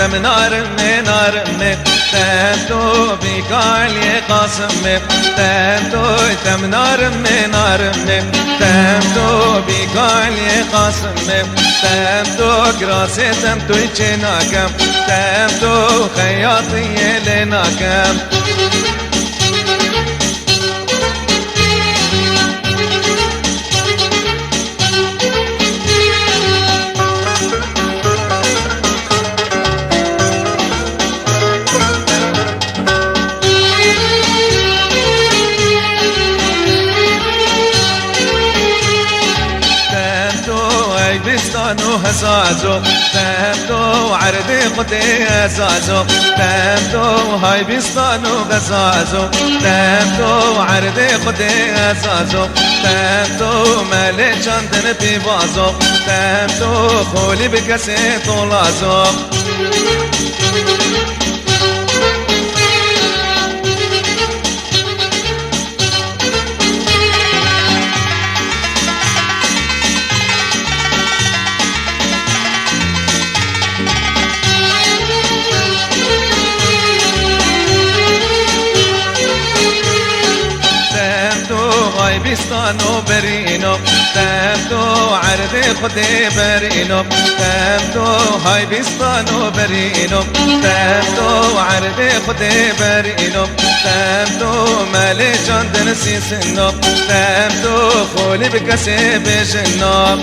تم نارمي تم بقالي قاسمي تم نارمي تم بقالي قاسمي تم كراسي تم جناكم تم خياطي لناكم بستانو هزازو تمتو عردي قدي هزازو تمتو هاي بستانو غزازو تمتو عردي قدي هزازو تمتو مالي جاندن بيبازو تمتو خولي بكسي طولازو بستانو برينو تمتو عرضي خدي برينو تمتو هاي بستانو برينو تمتو عرضي خدي برينو تمتو مالي جاندن سيسنو تمتو خولي بكسي بجنو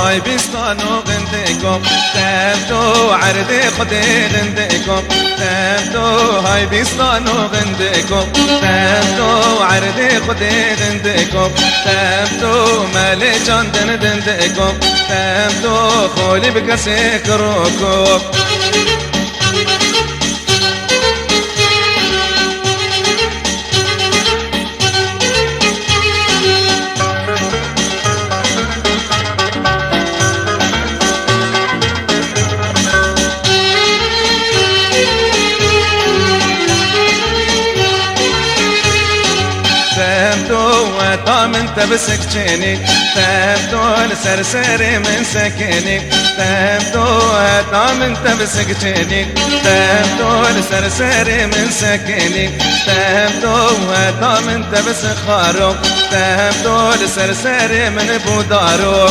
هاي بستانو غنديكم تمتو عردي خدي غنديكم تمتو هاي بستانو غنديكم تمتو عردي خدي غنديكم تمتو مالي جاندن دنديكم تمتو خولي بكسي كروكم طام انت بسكتيني تبدو السرسري من سكيني تبدو طام انت بسكتيني تبدو السرسري من سكيني تبدو طام انت بسخارو تبدو السرسري من بودارو